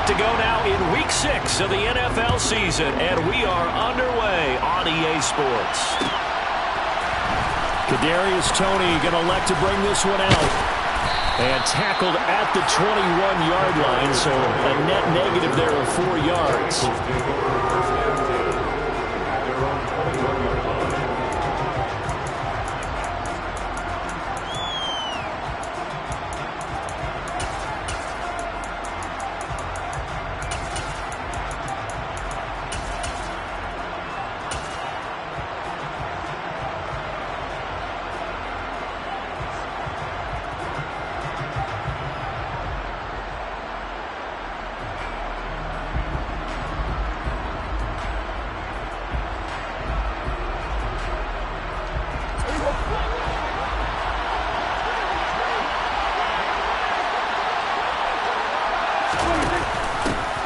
Set to go now in Week 6 of the NFL season, and we are underway on EA Sports. Kadarius Toney going to elect to bring this one out. And tackled at the 21-yard line, so a net negative there of 4 yards.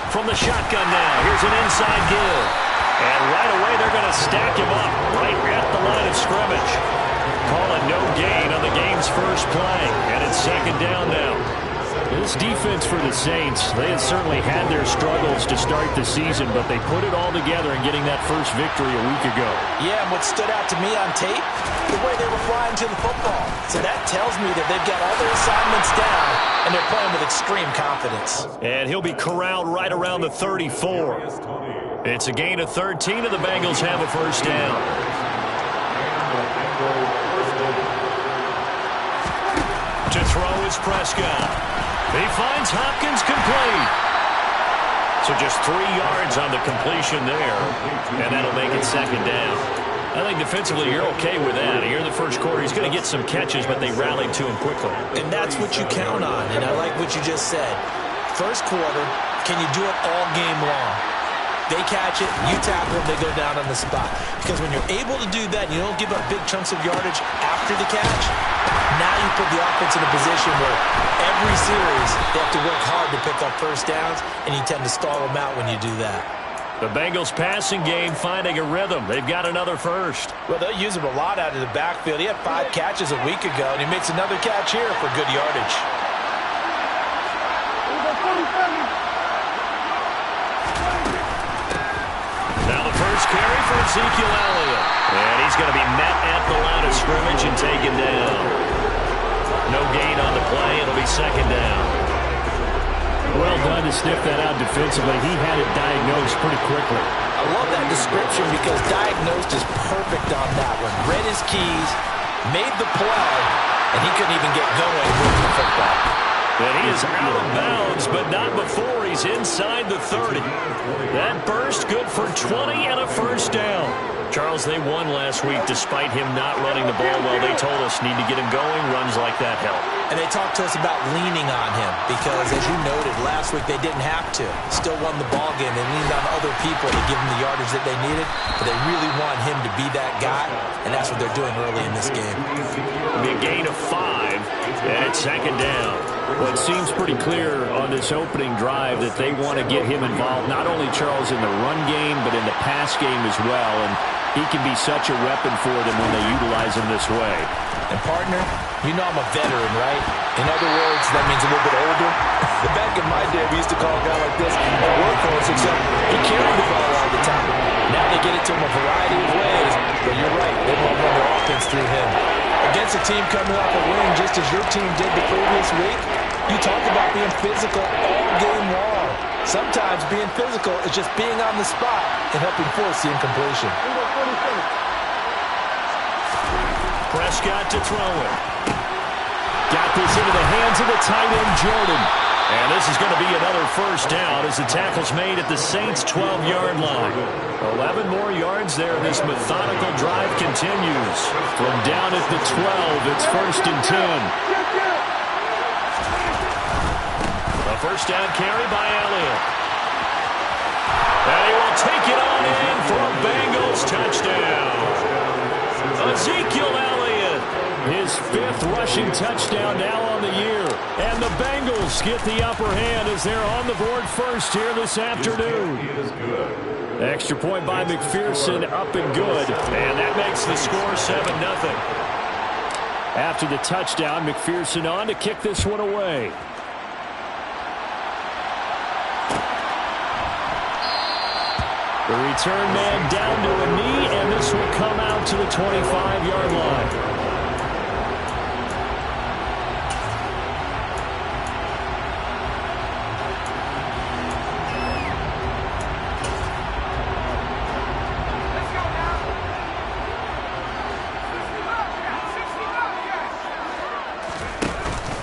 From the shotgun now, here's an inside give. And right away, they're going to stack him up right at the line of scrimmage. Call it no gain on the game's first play. And it's second down now. This defense for the Saints, they had certainly had their struggles to start the season, but they put it all together in getting that first victory a week ago. Yeah, and what stood out to me on tape, the way they were flying to the football. So that tells me that they've got all their assignments down, and they're playing with extreme confidence. And he'll be corralled right around the 34. It's a gain of 13, and the Bengals have a first down. To throw is Prescott. He finds Hopkins complete. So just 3 yards on the completion there, and that'll make it second down. I think defensively you're okay with that. Here in the first quarter, he's going to get some catches, but they rallied to him quickly. And that's what you count on, and I like what you just said. First quarter, can you do it all game long? They catch it, you tackle them, they go down on the spot. Because when you're able to do that, and you don't give up big chunks of yardage after the catch, now you put the offense in a position where every series they have to work hard to pick up first downs, and you tend to stall them out when you do that. The Bengals passing game finding a rhythm. They've got another first. Well, they'll use him a lot out of the backfield. He had 5 catches a week ago, and he makes another catch here for good yardage. Now the first carry for Ezekiel Elliott. And he's going to be met at the line of scrimmage and taken down. No gain on the play. It'll be second down. Well done to sniff that out defensively. He had it diagnosed pretty quickly. I love that description because diagnosed is perfect on that one. Read his keys, made the play, and he couldn't even get going with the football. And he is out of bounds, but not before he's inside the 30. That burst good for 20 and a first down. Charles, they won last week despite him not running the ball well. They told us need to get him going. Runs like that help. And they talked to us about leaning on him because, as you noted, last week they didn't have to. Still won the ball game. They leaned on other people to give them the yardage that they needed, but they really want him to be that guy, and that's what they're doing early in this game. It'll be a gain of 5, and it's second down. Well, it seems pretty clear on this opening drive that they want to get him involved, not only, Charles, in the run game, but in the pass game as well. And he can be such a weapon for them when they utilize him this way. And, partner, you know I'm a veteran, right? In other words, that means a little bit older. Back in my day, we used to call a guy like this a workhorse, except he carried the ball all the time. Now they get it to him a variety of ways, but you're right, they want to run their offense through him. Against a team coming off a win just as your team did the previous week, you talk about being physical all game long. Sometimes being physical is just being on the spot and helping force the incompletion. Prescott to throw it. Got this into the hands of the tight end, Jordan. And this is going to be another first down as the tackle's made at the Saints' 12-yard line. 11 more yards there. This methodical drive continues. From down at the 12, it's first and 10. A first down carry by Elliott. And he will take it on in for a Bengals touchdown. Ezekiel Elliott. His 5th rushing touchdown now on the year. And the Bengals get the upper hand as they're on the board first here this afternoon. Extra point by McPherson, up and good. And that makes the score 7-0. After the touchdown, McPherson on to kick this one away. The return man down to a knee, and this will come out to the 25-yard line.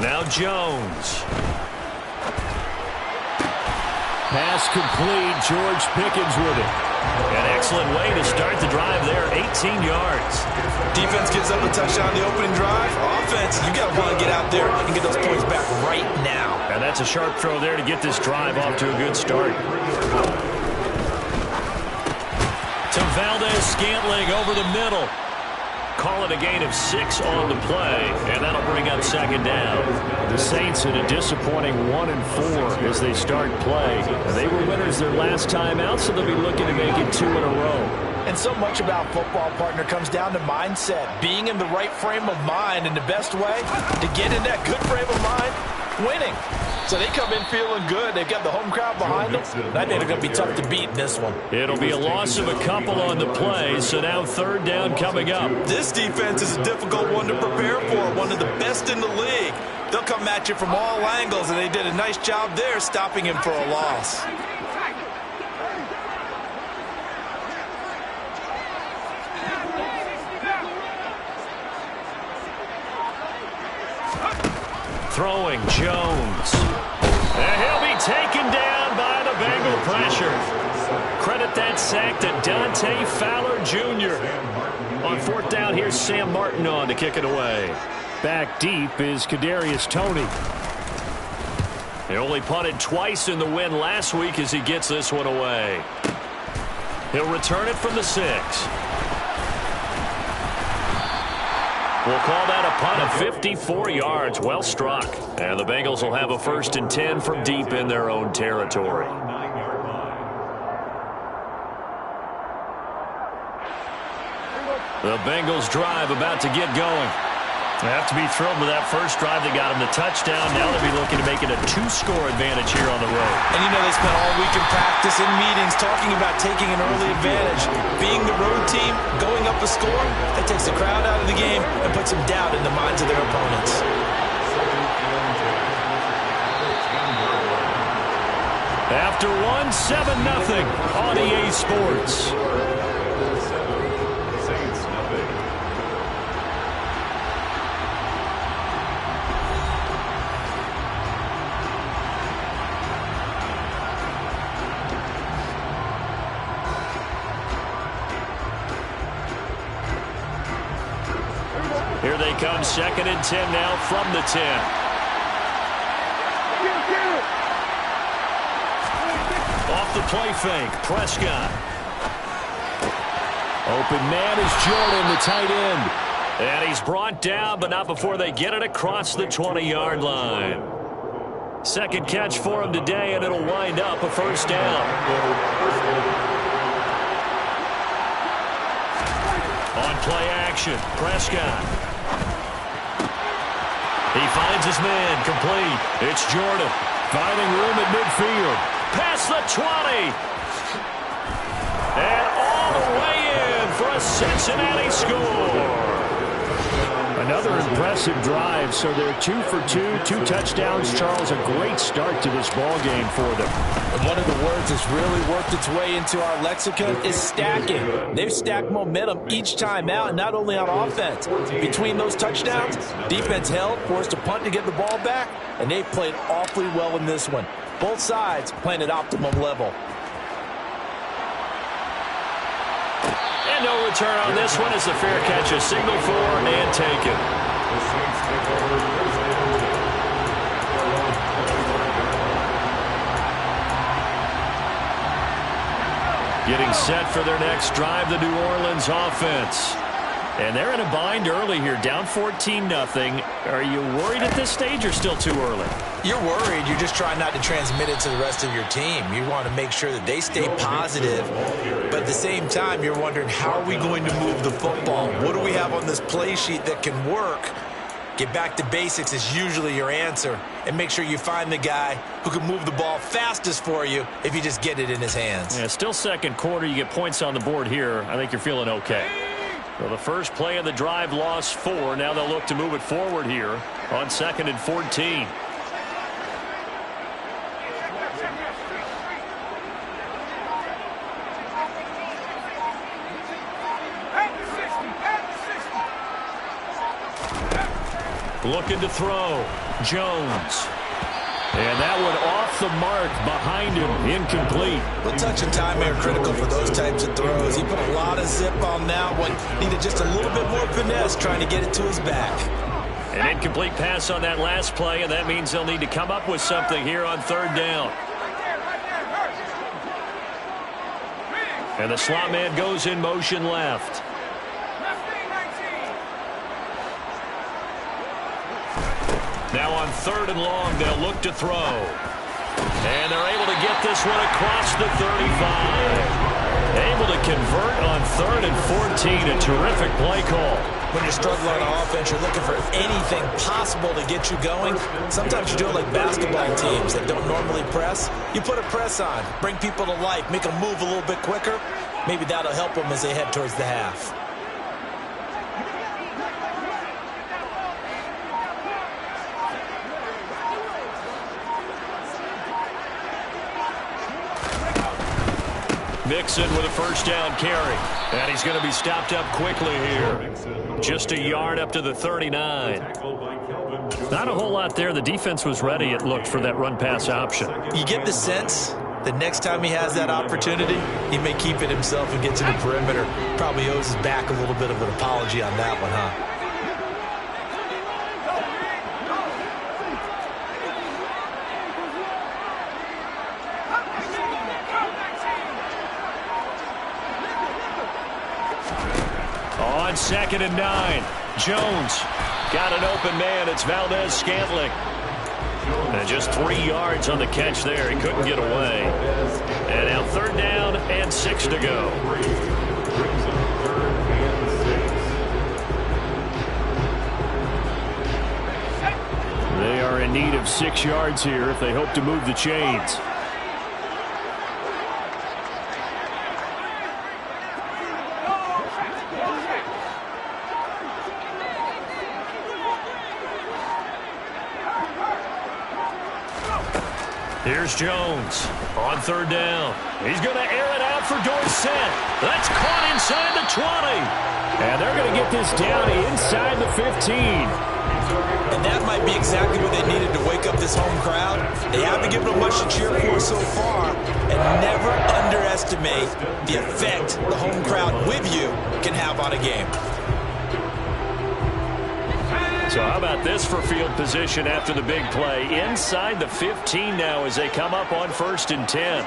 Now Jones. Pass complete. George Pickens with it. An excellent way to start the drive there. 18 yards. Defense gives up a touchdown the opening drive. Offense, you got to want to get out there and get those points back right now. And that's a sharp throw there to get this drive off to a good start. To Valdez-Scantling over the middle. Call it a gain of 6 on the play, and that'll bring up second down. The Saints in a disappointing 1-4 as they start play. They were winners their last time out, so they'll be looking to make it 2 in a row. And so much about football, partner, comes down to mindset. Being in the right frame of mind, and the best way to get in that good frame of mind, winning. So they come in feeling good. They've got the home crowd behind them. I think they're going to be tough to beat in this one. It'll be a loss of a couple on the play, so now third down coming up. This defense is a difficult one to prepare for, one of the best in the league. They'll come at you from all angles, and they did a nice job there stopping him for a loss. Throwing Jones. And he'll be taken down by the Bengal pressure. Credit that sack to Dante Fowler Jr. On fourth down, here's Sam Martin on to kick it away. Back deep is Kadarius Toney. He only punted twice in the win last week as he gets this one away. He'll return it from the 6. We'll call that a punt of 54 yards. Well struck. And the Bengals will have a 1st and 10 from deep in their own territory. The Bengals drive about to get going. They have to be thrilled with that first drive that got them the touchdown. Now they'll be looking to make it a 2-score advantage here on the road. And you know they spent all week in practice, in meetings, talking about taking an early advantage. Being the road team, going up a score, that takes the crowd out of the game and puts some doubt in the minds of their opponents. After one, 7-0 on EA Sports. Here they come, 2nd and 10 now from the 10. Off the play fake, Prescott. Open man is Jordan, the tight end. And he's brought down, but not before they get it across the 20-yard line. Second catch for him today, and it'll wind up a 1st down. On play action, Prescott. He finds his man, complete. It's Jordan, finding room at midfield. Past the 20. And all the way in for a Cincinnati score. Another impressive drive, so they're 2 for 2, 2 touchdowns. Charles, a great start to this ball game for them. And one of the words that's really worked its way into our lexicon is stacking. They've stacked momentum each time out, not only on offense. Between those touchdowns, defense held, forced a punt to get the ball back, and they played awfully well in this one. Both sides playing at optimum level. And no return on this one as the fair catch is signaled for and taken. Getting set for their next drive, the New Orleans offense. And they're in a bind early here, down 14-0. Are you worried at this stage or still too early? You're worried. You're just trying not to transmit it to the rest of your team. You want to make sure that they stay positive. But at the same time, you're wondering, how are we going to move the football? What do we have on this play sheet that can work? Get back to basics is usually your answer. And make sure you find the guy who can move the ball fastest for you if you just get it in his hands. Yeah, still second quarter. You get points on the board here. I think you're feeling okay. So the first play of the drive lost 4. Now they'll look to move it forward here on 2nd and 14. Looking to throw. Jones. And that one off the mark behind him. Incomplete. The touch and timing are critical for those types of throws. He put a lot of zip on that one. Needed just a little bit more finesse trying to get it to his back. An incomplete pass on that last play, and that means they'll need to come up with something here on 3rd down. And the slot man goes in motion left. Now on 3rd and long, they'll look to throw. And they're able to get this one across the 35. Able to convert on 3rd and 14. A terrific play call. When you're struggling on offense, you're looking for anything possible to get you going. Sometimes you do it like basketball teams that don't normally press. You put a press on, bring people to life, make them move a little bit quicker. Maybe that'll help them as they head towards the half. Mixon with a first down carry. And he's going to be stopped up quickly here. Just a yard up to the 39. Not a whole lot there. The defense was ready, it looked, for that run-pass option. You get the sense that next time he has that opportunity, he may keep it himself and get to the perimeter. Probably owes his back a little bit of an apology on that one, huh? On 2nd and 9, Jones got an open man. It's Valdez-Scantling. And just 3 yards on the catch there. He couldn't get away. And now 3rd down and 6 to go. They are in need of 6 yards here if they hope to move the chains. Here's Jones on 3rd down. He's going to air it out for Dorsett. That's caught inside the 20. And they're going to get this down inside the 15. And that might be exactly what they needed to wake up this home crowd. They haven't given them much to cheer for so far. And never underestimate the effect the home crowd with you can have on a game. So how about this for field position after the big play? Inside the 15 now as they come up on 1st and 10.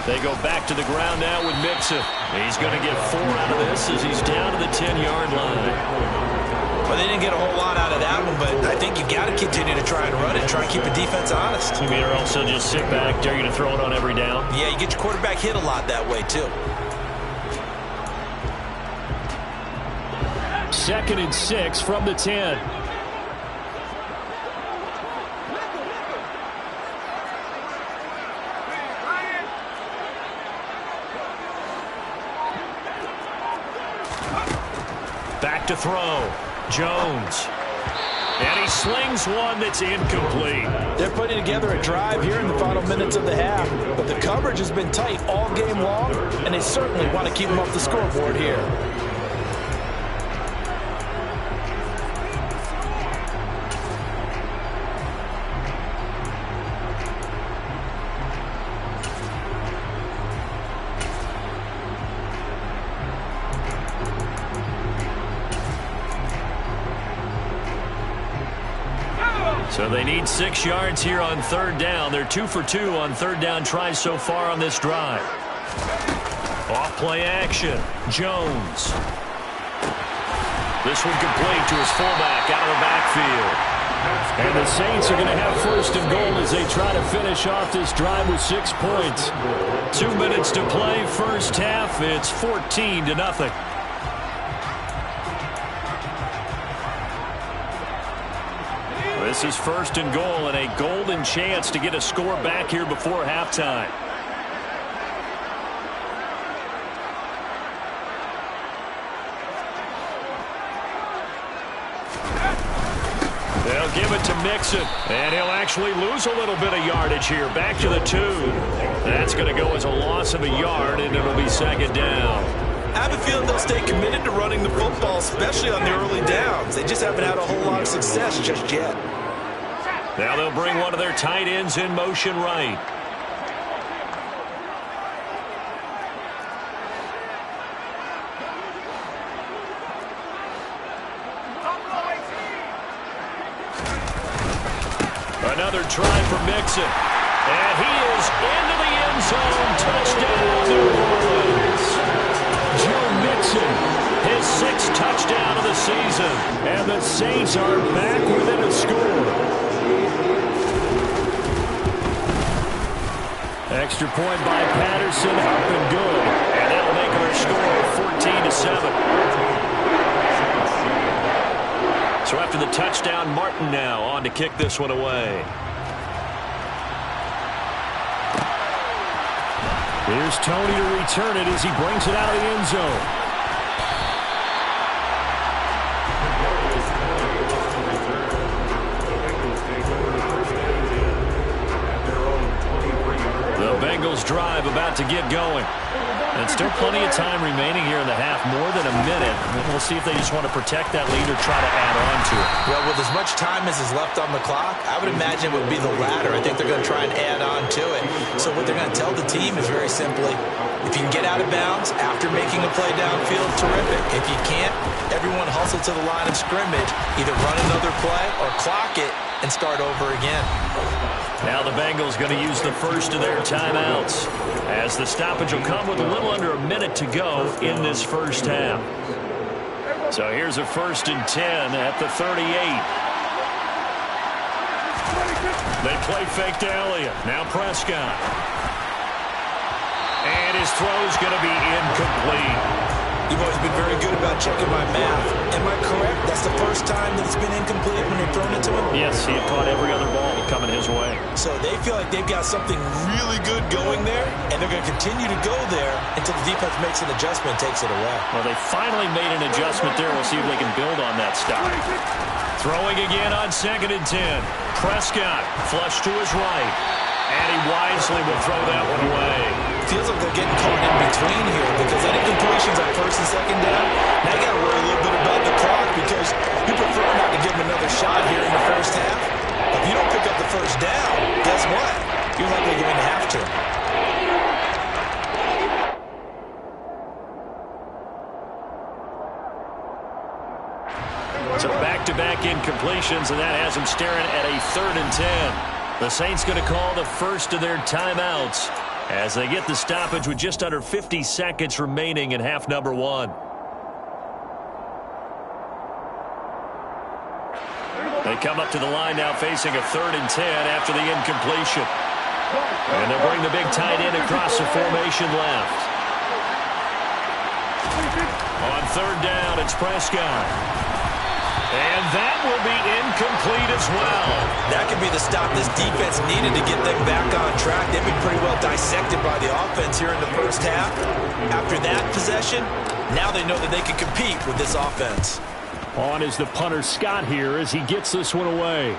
They go back to the ground now with Mixon. He's going to get 4 out of this as he's down to the 10-yard line. Well, they didn't get a whole lot out of that one, but I think you got to continue to try and run it, try and keep the defense honest. You mean, or else they'll just sit back, dare you to throw it on every down? Yeah, you get your quarterback hit a lot that way, too. 2nd and 6 from the 10. Back to throw. Jones. And he slings one that's incomplete. They're putting together a drive here in the final minutes of the half, but the coverage has been tight all game long, and they certainly want to keep them off the scoreboard here. So they need 6 yards here on 3rd down. They're 2 for 2 on 3rd down tries so far on this drive. Off play action. Jones. This one complete to his fullback out of the backfield. And the Saints are going to have first and goal as they try to finish off this drive with 6 points. 2 minutes to play, first half. It's 14-0. This is first and goal and a golden chance to get a score back here before halftime. They'll give it to Mixon, and he'll actually lose a little bit of yardage here. Back to the 2. That's going to go as a loss of a yard, and it'll be second down. I have a feeling they'll stay committed to running the football, especially on the early downs. They just haven't had a whole lot of success just yet. Now they'll bring one of their tight ends in motion right. Another try for Mixon. And he is into the end zone. Touchdown, New Orleans. Joe Mixon, His 6th touchdown of the season. and the Saints are back within a score. Extra point by Patterson, up and good. And that'll make our score 14-7. So after the touchdown, Martin now on to kick this one away. Here's Tony to return it as he brings it out of the end zone. The Bengals drive about to get going. And still plenty of time remaining here in the half, more than a minute. We'll see if they just want to protect that lead or try to add on to it. Well, with as much time as is left on the clock, I would imagine it would be the latter. I think they're going to try and add on to it. So what they're going to tell the team is very simply, if you can get out of bounds after making a play downfield, terrific. If you can't, everyone hustle to the line of scrimmage, either run another play or clock it and start over again. Now the Bengals going to use the first of their timeouts, as the stoppage will come with a little under a minute to go in this first half. So here's a 1st and 10 at the 38. They play fake to Elliott. Now Prescott. And his throw's going to be incomplete. You've always been very good about checking my math. Am I correct? That's the first time that it's been incomplete when they've thrown it to him? Yes, he had caught every other ball coming his way. So they feel like they've got something really good going there, and they're going to continue to go there until the defense makes an adjustment and takes it away. Well, they finally made an adjustment there. We'll see if they can build on that stop. Throwing again on 2nd and 10. Prescott flush to his right. And he wisely will throw that one away. Feels like they're getting caught in between here because that incompletion's on 1st and 2nd down. Now you got to worry a little bit about the clock because you prefer not to give them another shot here in the first half. If you don't pick up the first down, guess what? You're likely going to have to. So back-to-back incompletions, and that has them staring at a 3rd and 10. The Saints going to call the first of their timeouts as they get the stoppage with just under 50 seconds remaining in half number 1. They come up to the line now facing a 3rd and 10 after the incompletion. And they'll bring the big tight end across the formation left. On 3rd down, it's Prescott. And that will be incomplete as well. That could be the stop this defense needed to get them back on track. They've been pretty well dissected by the offense here in the first half. After that possession, now they know that they can compete with this offense. On is the punter Scott here as he gets this one away.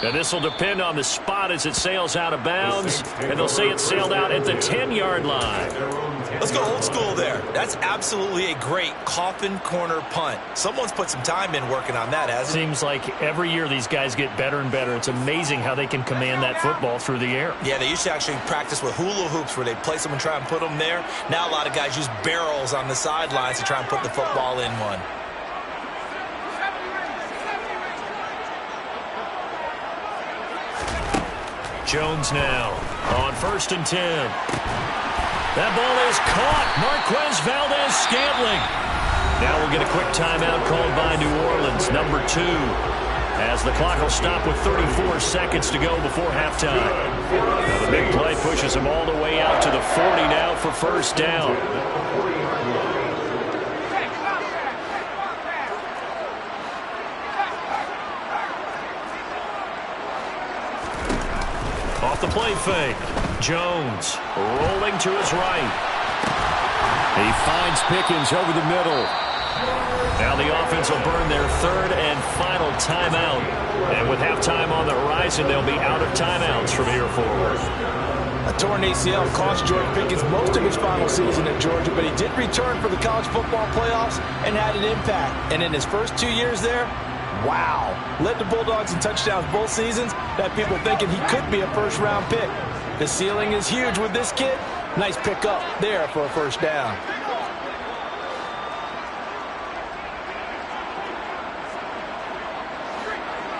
And this will depend on the spot as it sails out of bounds. And they'll say it sailed out at the 10-yard line. Let's go old school there. That's absolutely a great coffin corner punt. Someone's put some time in working on that, hasn't it? Seems like every year these guys get better and better. It's amazing how they can command that football through the air. Yeah, they used to actually practice with hula hoops where they'd place them and try and put them there. Now a lot of guys use barrels on the sidelines to try and put the football in one. Jones now on 1st and 10. That ball is caught. Marquez Valdes-Scantling. Now we'll get a quick timeout called by New Orleans, number 2. as the clock will stop with 34 seconds to go before halftime. Now the big play pushes him all the way out to the 40 now for first down. Off the play fake. Jones rolling to his right. He finds Pickens over the middle. Now the offense will burn their third and final timeout. And with halftime on the horizon, they'll be out of timeouts from here forward. A torn ACL cost George Pickens most of his final season at Georgia, but he did return for the college football playoffs and had an impact. And in his first 2 years there, wow. Led the Bulldogs in touchdowns both seasons. Had people thinking he could be a first-round pick. The ceiling is huge with this kid. Nice pickup there for a first down.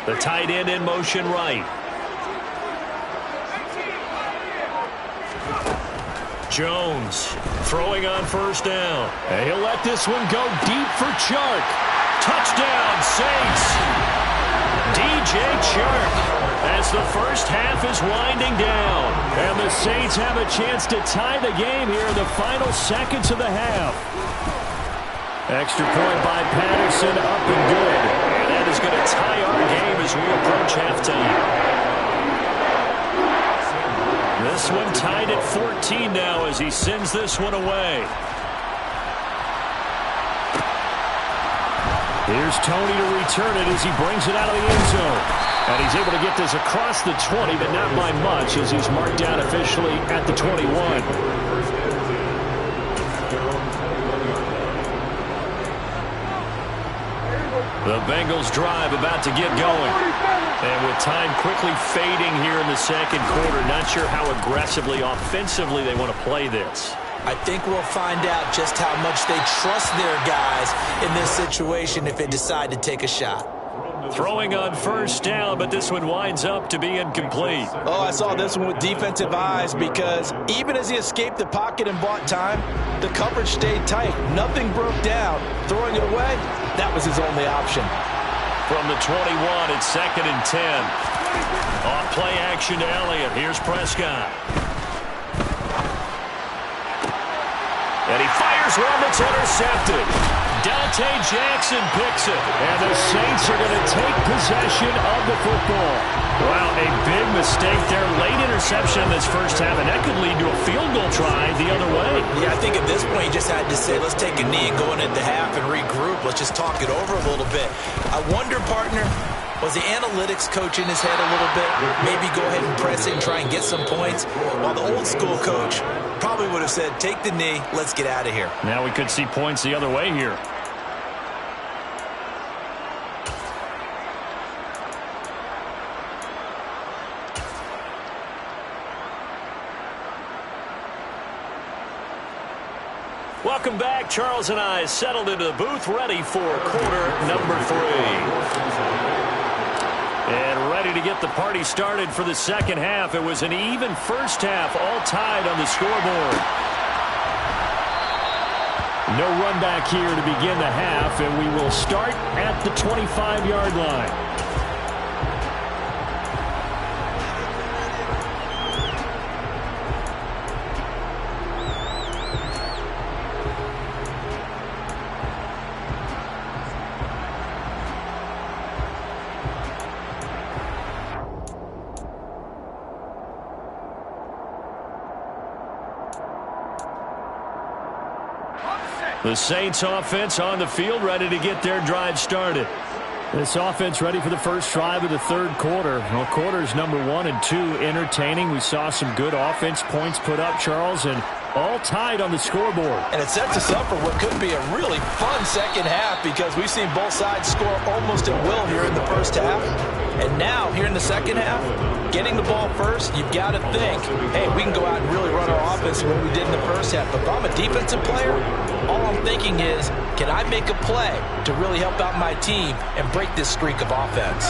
The tight end in motion right. Jones throwing on first down. And he'll let this one go deep for Chark. Touchdown, Saints. DJ Chark as the first half is winding down. And the Saints have a chance to tie the game here in the final seconds of the half. Extra point by Patterson, up and good. And that is going to tie our game as we approach halftime. This one tied at 14 now as he sends this one away. Here's Tony to return it as he brings it out of the end zone. And he's able to get this across the 20, but not by much as he's marked down officially at the 21. The Bengals drive about to get going. And with time quickly fading here in the second quarter, not sure how aggressively, offensively they want to play this. I think we'll find out just how much they trust their guys in this situation if they decide to take a shot. Throwing on first down, but this one winds up to be incomplete. Oh, I saw this one with defensive eyes because even as he escaped the pocket and bought time, the coverage stayed tight. Nothing broke down. Throwing it away, that was his only option. From the 21, it's 2nd and 10. Off play action to Elliott. Here's Prescott. And he fires one that's intercepted. Dante Jackson picks it. And the Saints are going to take possession of the football. Wow, a big mistake there. Late interception in this first half, and that could lead to a field goal try the other way. Yeah, I think at this point you just had to say, let's take a knee and go into half and regroup. Let's just talk it over a little bit. I wonder, partner, was the analytics coach in his head a little bit? Maybe go ahead and press it and try and get some points? While the old school coach probably would have said, take the knee, let's get out of here. Now we could see points the other way here. Welcome back. Charles and I settled into the booth, ready for quarter number 3. And ready to get the party started for the second half. It was an even first half, all tied on the scoreboard. No run back here to begin the half, and we will start at the 25-yard line. The Saints offense on the field, ready to get their drive started. This offense ready for the first drive of the third quarter. Well, quarters number 1 and 2 entertaining. We saw some good offense points put up, Charles, and all tied on the scoreboard. And it sets us up for what could be a really fun second half because we've seen both sides score almost at will here in the first half. And now, here in the second half, getting the ball first, you've got to think, hey, we can go out and really run our offense the way we did in the first half. But if I'm a defensive player, all I'm thinking is, can I make a play to really help out my team and break this streak of offense?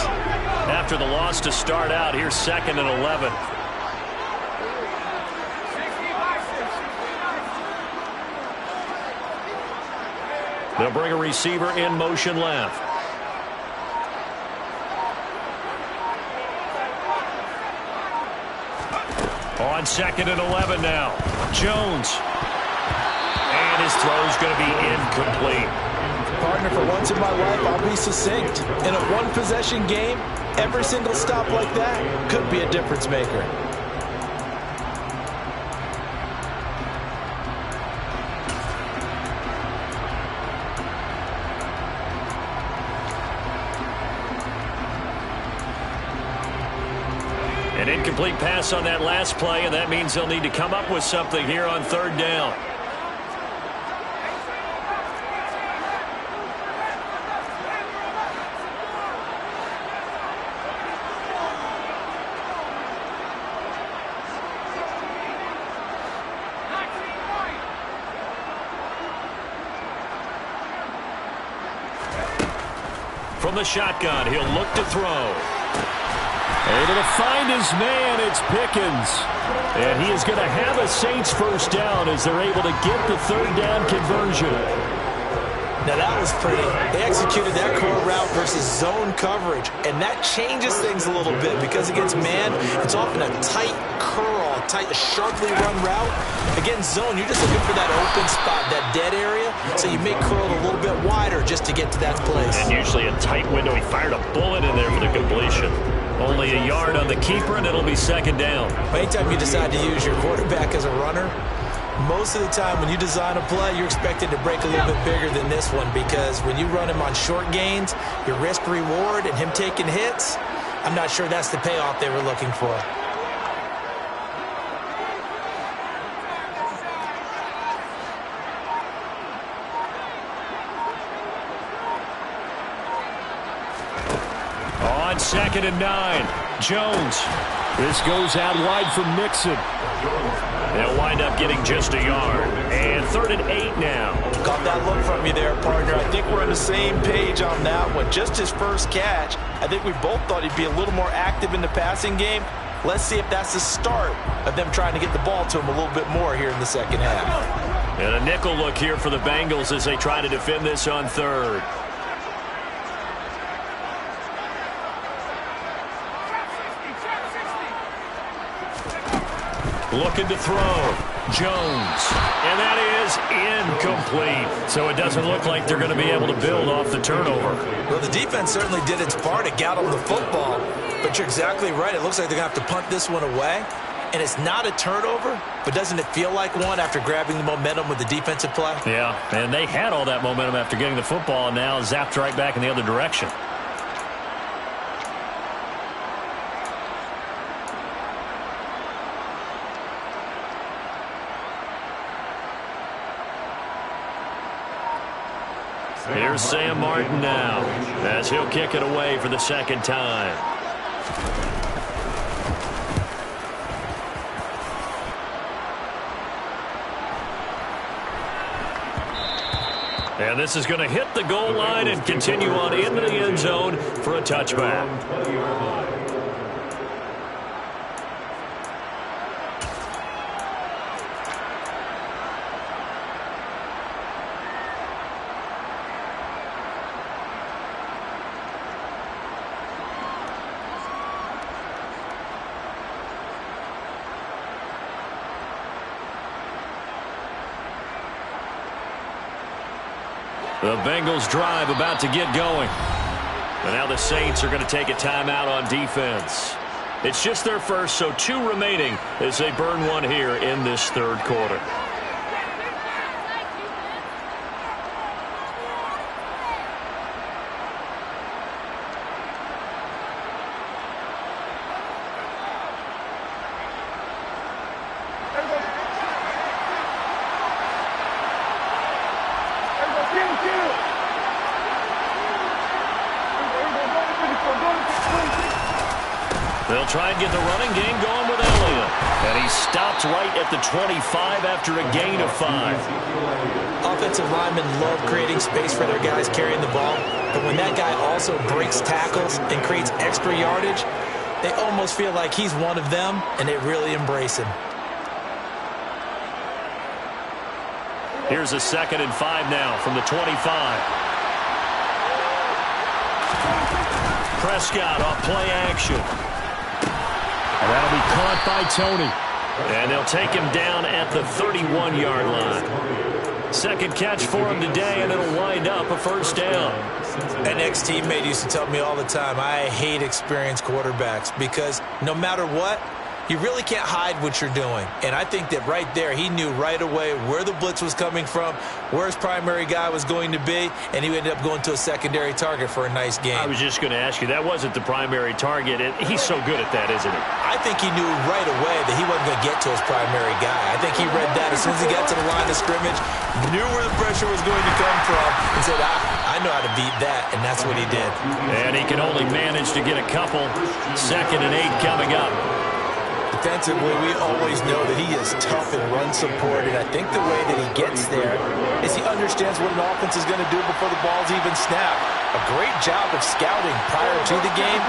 After the loss to start out, here's 2nd and 11. They'll bring a receiver in motion left. On 2nd and 11 now. Jones. And his throw's going to be incomplete. Partner, for once in my life, I'll be succinct. In a one-possession game, every single stop like that could be a difference maker. An incomplete pass on that last play, and that means they'll need to come up with something here on 3rd down. From the shotgun, he'll look to throw. Able to find his man, it's Pickens. And he is going to have a Saints first down as they're able to get the 3rd down conversion. Now that was pretty. They executed that core route versus zone coverage, and that changes things a little bit because against man, it's often a tight curl, a sharply run route. Against zone, you're just looking for that open spot, that dead area, so you make curl a little bit wider just to get to that place. And usually a tight window. He fired a bullet in there for the completion. Only a yard on the keeper, and it'll be 2nd down. Anytime you decide to use your quarterback as a runner, most of the time when you design a play, you're expected to break a little bit bigger than this one because when you run him on short gains, your risk-reward and him taking hits, I'm not sure that's the payoff they were looking for. On 2nd and 9, Jones. This goes out wide for Mixon. They'll wind up getting just a yard. And 3rd and 8 now. Got that look from you there, partner. I think we're on the same page on that one. Just his first catch. I think we both thought he'd be a little more active in the passing game. Let's see if that's the start of them trying to get the ball to him a little bit more here in the 2nd half. And a nickel look here for the Bengals as they try to defend this on 3rd. Looking to throw. Jones. And that is incomplete. So it doesn't look like they're going to be able to build off the turnover. Well, the defense certainly did its part to get them the football. But you're exactly right. It looks like they're going to have to punt this one away. And it's not a turnover, but doesn't it feel like one after grabbing the momentum with the defensive play? Yeah, and they had all that momentum after getting the football and now zapped right back in the other direction. Here's Sam Martin now as he'll kick it away for the 2nd time. And this is going to hit the goal line and continue on into the end zone for a touchback. The Bengals drive about to get going. And now the Saints are going to take a timeout on defense. It's just their first, so 2 remaining as they burn one here in this 3rd quarter. They'll try and get the running game going with Elliott. And he stopped right at the 25 after a gain of 5. Offensive linemen love creating space for their guys carrying the ball. But when that guy also breaks tackles and creates extra yardage, they almost feel like he's one of them, and they really embrace him. Here's a 2nd and 5 now from the 25. Prescott off play action. And that'll be caught by Tony. And they'll take him down at the 31-yard line. Second catch for him today, and it'll wind up a first down. An ex-teammate used to tell me all the time, I hate experienced quarterbacks because no matter what, you really can't hide what you're doing. And I think that right there, he knew right away where the blitz was coming from, where his primary guy was going to be, and he ended up going to a secondary target for a nice game. I was just going to ask you, that wasn't the primary target. He's so good at that, isn't he? I think he knew right away that he wasn't going to get to his primary guy. I think he read that as soon as he got to the line of scrimmage, knew where the pressure was going to come from, and said, I know how to beat that, and that's what he did. And he can only manage to get a couple. 2nd and 8 coming up. Defensively, we always know that he is tough in run support, and I think the way that he gets there is he understands what an offense is going to do before the ball's even snapped. A great job of scouting prior to the game,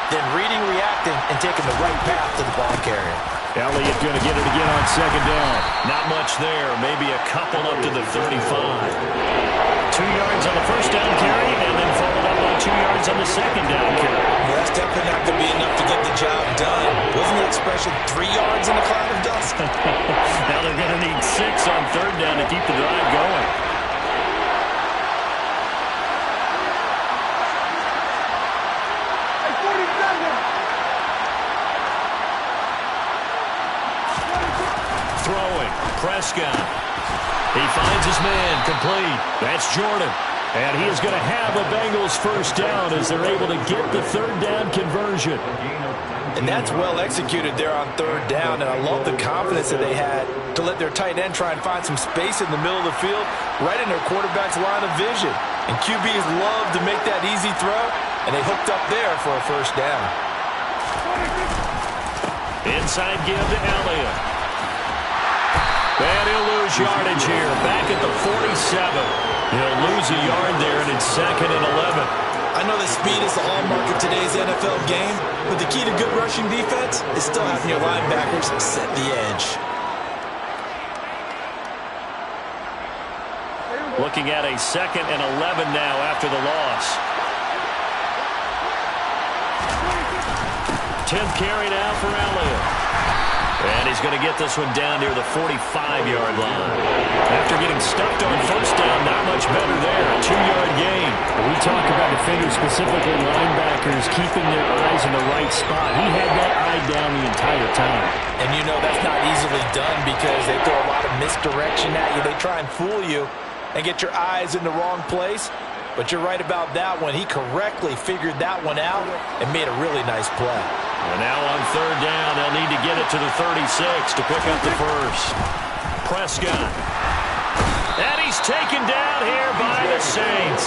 then reading, reacting, and taking the right path to the ball carrier. Elliott going to get it again on 2nd down. Not much there, maybe a couple up to the 35. 2 yards on the first down carry, and then followed up on 2 yards on the 2nd down carry. Well, that's definitely not going to be enough to get the job done. Wasn't the expression 3 yards in a cloud of dust? Now they're going to need 6 on 3rd down to keep the drive going. Throwing, Prescott. He finds his man, complete. That's Jordan. And he is going to have a Bengals first down as they're able to get the 3rd down conversion. And that's well executed there on 3rd down, and I love the confidence that they had to let their tight end try and find some space in the middle of the field, right in their quarterback's line of vision. And QBs love to make that easy throw, and they hooked up there for a first down. Inside give to Elliott. And he'll lose yardage here, back at the 47. He'll lose a yard there, and it's 2nd and 11. I know that speed is the hallmark of today's NFL game, but the key to good rushing defense is still having your linebackers set the edge. Looking at a 2nd and 11 now after the loss. 10th carry now for Elliott. And he's going to get this one down near the 45-yard line. After getting stuffed on first down, not much better there. A 2-yard gain. We talk about defenders, specifically linebackers, keeping their eyes in the right spot. He had that eye down the entire time. And you know that's not easily done because they throw a lot of misdirection at you. They try and fool you and get your eyes in the wrong place. But you're right about that one. He correctly figured that one out and made a really nice play. And now on 3rd down, they'll need to get it to the 36 to pick up the first. Prescott. And he's taken down here by the Saints.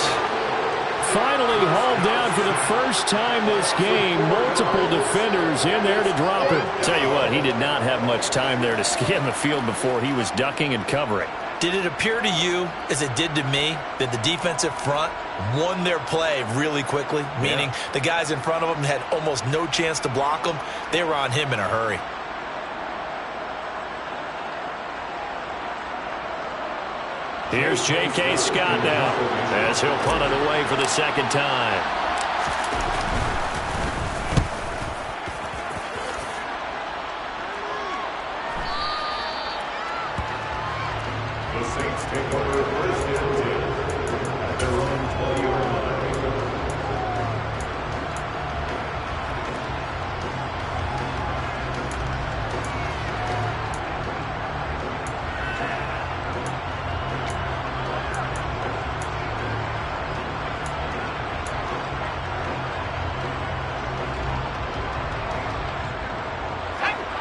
Finally hauled down for the first time this game. Multiple defenders in there to drop him. Tell you what, he did not have much time there to scan the field before he was ducking and covering. Did it appear to you, as it did to me, that the defensive front won their play really quickly? Meaning the guys in front of them had almost no chance to block them. They were on him in a hurry. Here's J.K. Scott now as he'll punt it away for the 2nd time.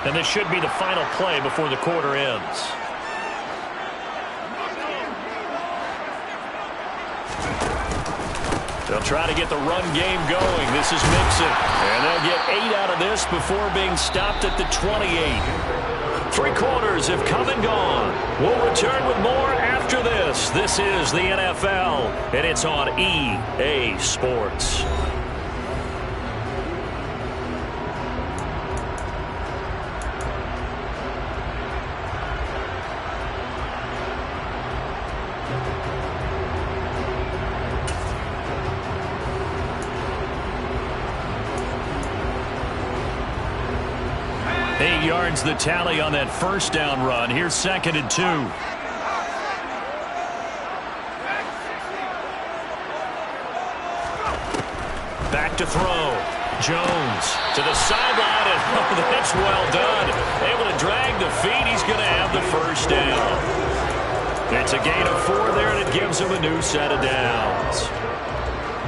And this should be the final play before the quarter ends. They'll try to get the run game going. This is Mixon. And they'll get 8 out of this before being stopped at the 28. 3 quarters have come and gone. We'll return with more after this. This is the NFL, and it's on EA Sports. 8 yards the tally on that first down run. Here's 2nd and 2. Back to throw. Jones to the sideline, and that's well done. Able to drag the feet. He's going to have the first down. It's a gain of 4 there, and it gives him a new set of downs.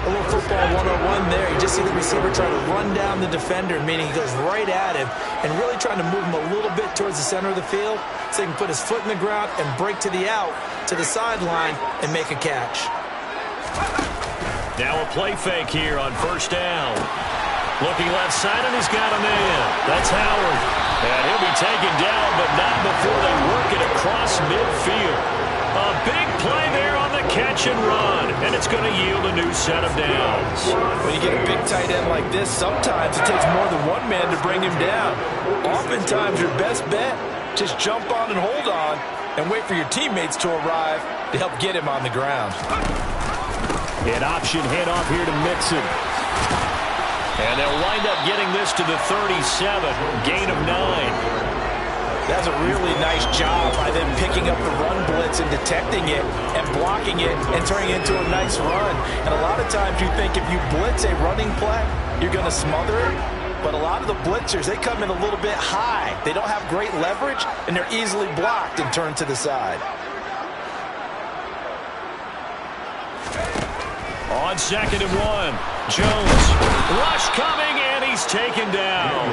A little football 101 there. You just see the receiver try to run down the defender, meaning he goes right at him and really trying to move him a little bit towards the center of the field so he can put his foot in the ground and break to the out, to the sideline, and make a catch. Now a play fake here on first down. Looking left side, and he's got him in. That's Howard. And he'll be taken down, but not before they work it across midfield. A big play there on the catch and run, and it's going to yield a new set of downs. When you get a big tight end like this, sometimes it takes more than one man to bring him down. Oftentimes, your best bet, just jump on and hold on and wait for your teammates to arrive to help get him on the ground. An option handoff here to Mixon. And they'll wind up getting this to the 37, gain of 9. That's a really nice job by them picking up the run blitz and detecting it and blocking it and turning it into a nice run. And a lot of times you think if you blitz a running play, you're going to smother it. But a lot of the blitzers, they come in a little bit high. They don't have great leverage, and they're easily blocked and turned to the side. On 2nd and 1, Jones, rush coming, and he's taken down.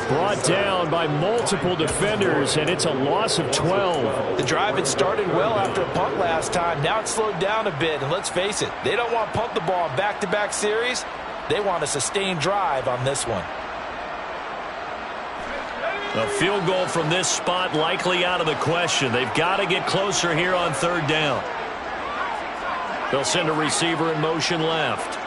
Brought down by multiple defenders, and it's a loss of 12. The drive had started well after a punt last time. Now it's slowed down a bit, and let's face it, they don't want to punt the ball in back-to-back series. They want a sustained drive on this one. A field goal from this spot likely out of the question. They've got to get closer here on 3rd down. They'll send a receiver in motion left.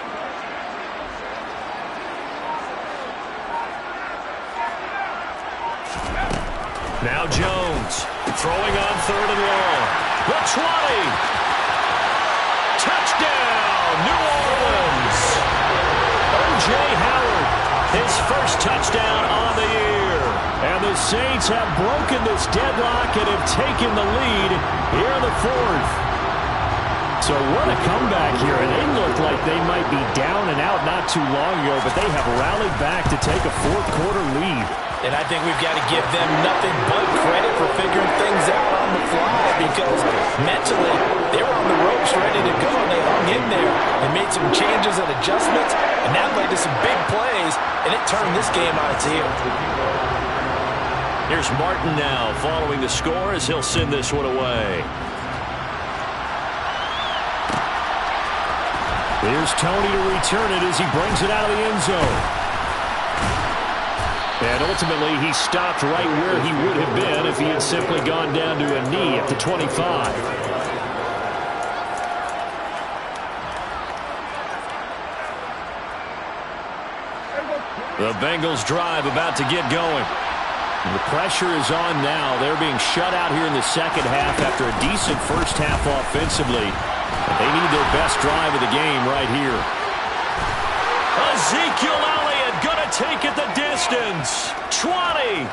Now Jones throwing on 3rd and long. The 20. Touchdown, New Orleans. O.J. Howard, his first touchdown on the year. And the Saints have broken this deadlock and have taken the lead here in the 4th. So what a comeback here, and they look like they might be down and out not too long ago, but they have rallied back to take a 4th quarter lead. And I think we've got to give them nothing but credit for figuring things out on the fly, because mentally they were on the ropes ready to go, and they hung in there and made some changes and adjustments, and that led to some big plays, and it turned this game on its heel. Here's Martin now following the score as he'll send this one away. Here's Tony to return it as he brings it out of the end zone. And ultimately, he stopped right where he would have been if he had simply gone down to a knee at the 25. The Bengals drive about to get going. The pressure is on now. They're being shut out here in the second half after a decent first half offensively. They need their best drive of the game right here. Ezekiel Elliott going to take it the distance. 20.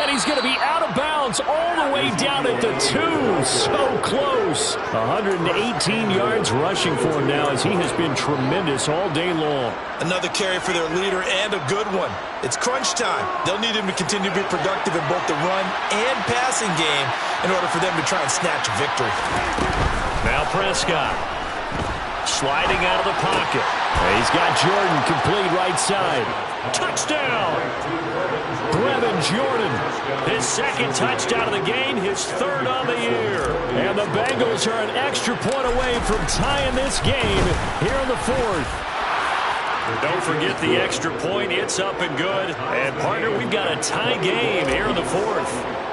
And he's going to be out of bounds all the way down at the 2. So close. 118 yards rushing for him now as he has been tremendous all day long. Another carry for their leader, and a good one. It's crunch time. They'll need him to continue to be productive in both the run and passing game in order for them to try and snatch a victory. Now Prescott sliding out of the pocket. He's got Jordan complete right side. Touchdown! Brevin Jordan. His 2nd touchdown of the game, his 3rd on the year. And the Bengals are an extra point away from tying this game here in the 4th. Don't forget the extra point. It's up and good. And, partner, we've got a tie game here in the 4th.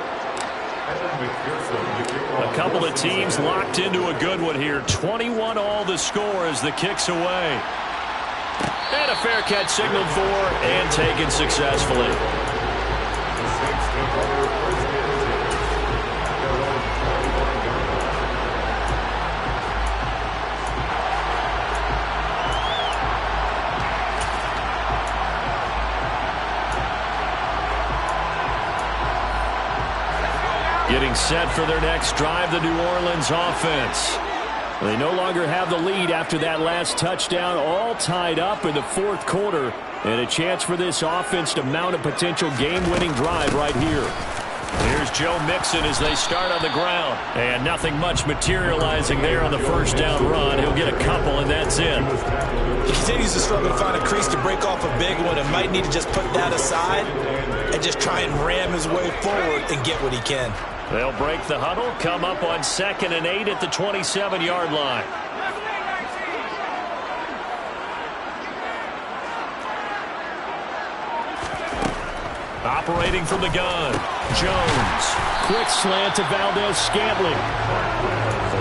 A couple of teams locked into a good one here. 21 all the score as the kick's away. And a fair catch signaled for and taken successfully. Getting set for their next drive, the New Orleans offense. They no longer have the lead after that last touchdown, all tied up in the fourth quarter, and a chance for this offense to mount a potential game-winning drive right here. Here's Joe Mixon as they start on the ground, and nothing much materializing there on the first down run. He'll get a couple, and that's it. He continues to struggle to find a crease to break off a big one and might need to just put that aside and just try and ram his way forward and get what he can. They'll break the huddle, come up on 2nd and 8 at the 27-yard line. Operating from the gun, Jones. Quick slant to Valdez-Scantling.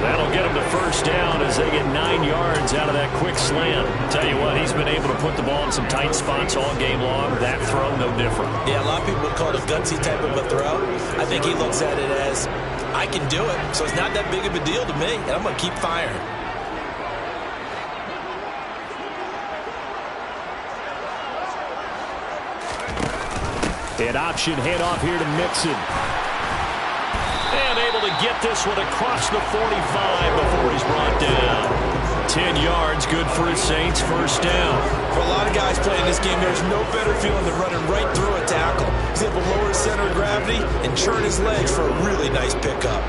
That'll get him to first down as they get 9 yards out of that quick slant. Tell you what, he's been able to put the ball in some tight spots all game long. That throw, no different. Yeah, a lot of people would call it a gutsy type of a throw. I think he looks at it as, I can do it, so it's not that big of a deal to me, and I'm going to keep firing. An option handoff here to Mixon. And able to get this one across the 45 before he's brought down. 10 yards, good for his Saints, first down. For a lot of guys playing this game, there's no better feeling than running right through a tackle. He's able to lower his center of gravity and churn his legs for a really nice pickup.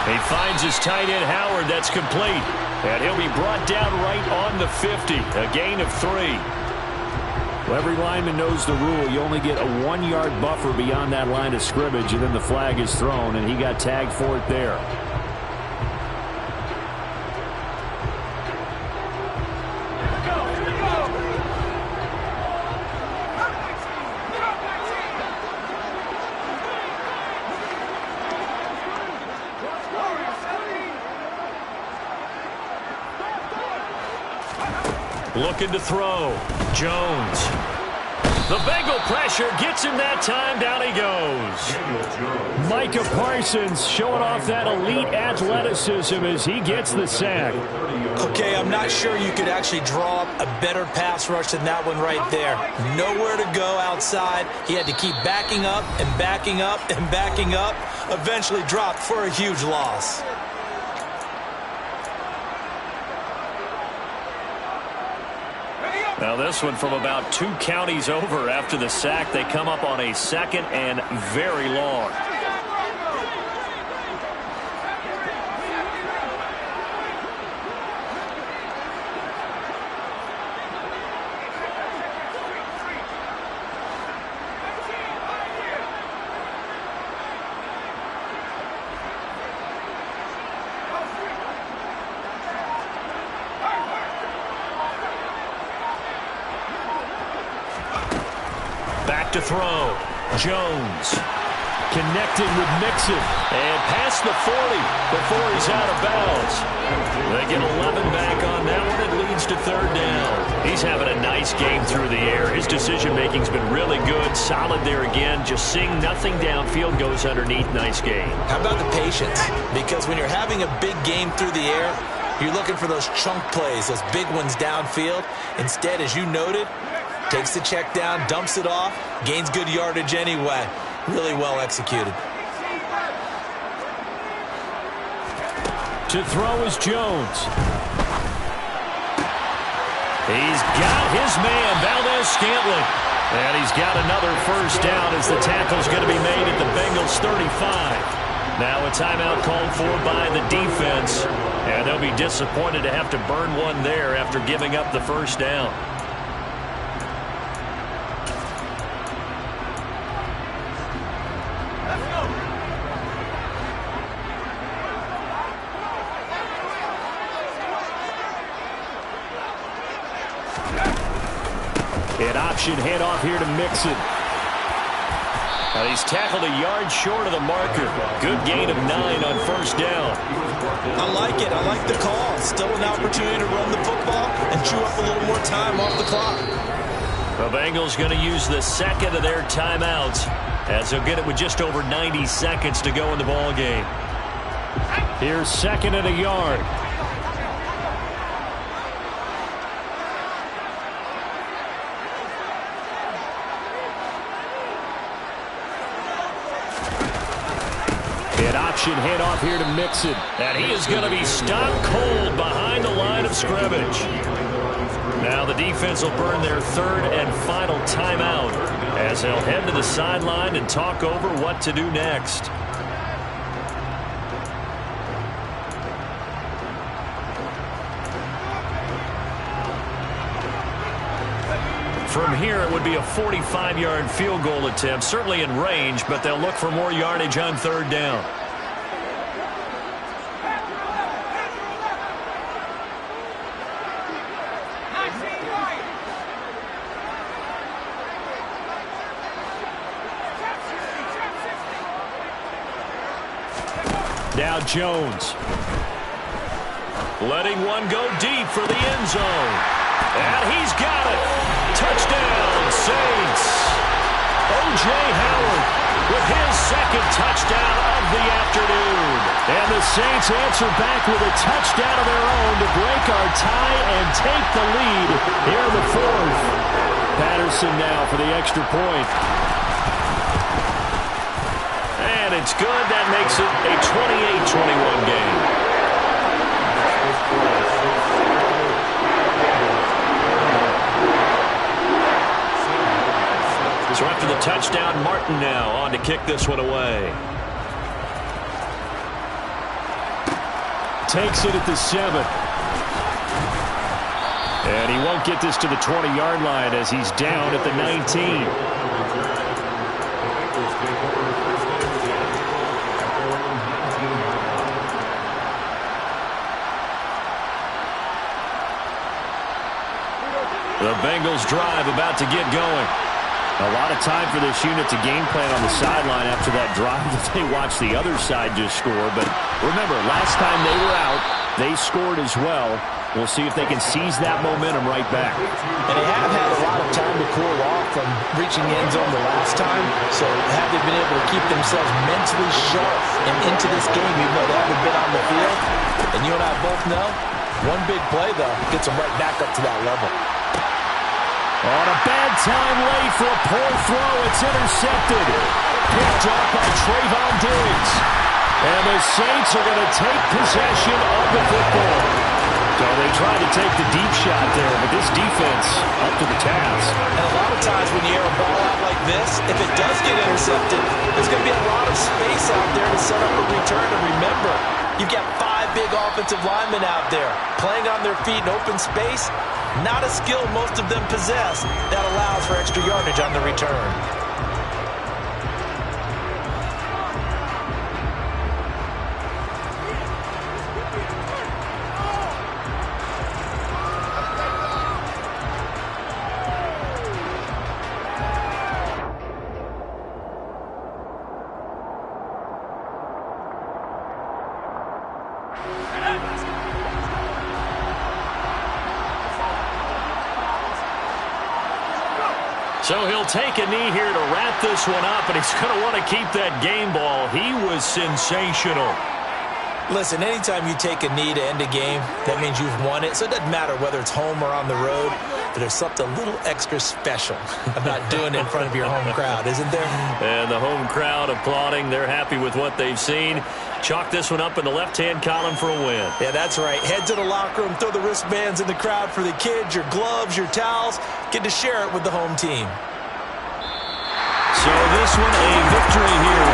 He finds his tight end, Howard. That's complete. And he'll be brought down right on the 50. A gain of 3. Well, every lineman knows the rule. You only get a 1-yard buffer beyond that line of scrimmage, and then the flag is thrown, and he got tagged for it there. Looking to throw. Jones. The Bengal pressure gets him that time. Down he goes. Micah Parsons showing off that elite athleticism as he gets the sack. Okay, I'm not sure you could actually draw up a better pass rush than that one right there. Nowhere to go outside. He had to keep backing up and backing up and backing up. Eventually dropped for a huge loss. Now this one from about 2 counties over after the sack. They come up on a 2nd and very long. To throw. Jones connected with Mixon and past the 40 before he's out of bounds. They get 11 back on that one. It leads to 3rd down. He's having a nice game through the air. His decision-making's been really good. Solid there again. Just seeing nothing downfield, goes underneath. Nice game. How about the patience? Because when you're having a big game through the air, you're looking for those chunk plays, those big ones downfield. Instead, as you noted, takes the check down, dumps it off, gains good yardage anyway. Really well executed. To throw is Jones. He's got his man, Valdez-Scantling. And he's got another first down as the tackle's going to be made at the Bengals 35. Now a timeout called for by the defense. And they'll be disappointed to have to burn one there after giving up the first down. An option handoff here to Mixon. He's tackled a yard short of the marker. Good gain of 9 on first down. I like it. I like the call. Still an opportunity to run the football and chew up a little more time off the clock. The Bengals going to use the second of their timeouts as they'll get it with just over 90 seconds to go in the ball game. Here's second and a yard. An option handoff here to Mixon. And he is going to be stopped cold behind the line of scrimmage. Now the defense will burn their third and final timeout as they'll head to the sideline and talk over what to do next. From here, it would be a 45-yard field goal attempt, certainly in range, but they'll look for more yardage on third down. Now Jones. Letting one go deep for the end zone. And he's got it. Touchdown, Saints. O.J. Howard with his second touchdown of the afternoon. And the Saints answer back with a touchdown of their own to break our tie and take the lead here in the fourth. Patterson now for the extra point. And it's good. That makes it a 28-21 game. So after the touchdown, Martin now on to kick this one away. Takes it at the 7. And he won't get this to the 20-yard line as he's down at the 19. The Bengals drive about to get going. A lot of time for this unit to game plan on the sideline after that drive that they watched the other side just score. But remember, last time they were out, they scored as well. We'll see if they can seize that momentum right back. And they have had a lot of time to cool off from reaching the end zone the last time. So have they been able to keep themselves mentally sharp and into this game, even though they haven't been on the field? And you and I both know, one big play, though, gets them right back up to that level. On a bad time late for a poor throw. It's intercepted. Picked up by Trayvon Diggs. And the Saints are going to take possession of the football. So they tried to take the deep shot there, but this defense up to the task. And a lot of times when you air a ball out like this, if it does get intercepted, there's going to be a lot of space out there to set up a return. And remember, you've got 5 big offensive linemen out there playing on their feet in open space. Not a skill most of them possess that allows for extra yardage on the return. So he'll take a knee here to wrap this one up, and he's going to want to keep that game ball. He was sensational. Listen, anytime you take a knee to end a game, that means you've won it. So it doesn't matter whether it's home or on the road, but there's something a little extra special about doing it in front of your home crowd, isn't there? And the home crowd applauding. They're happy with what they've seen. Chalk this one up in the left-hand column for a win. Yeah, that's right. Head to the locker room, throw the wristbands in the crowd for the kids, your gloves, your towels. Get to share it with the home team. So this one a victory here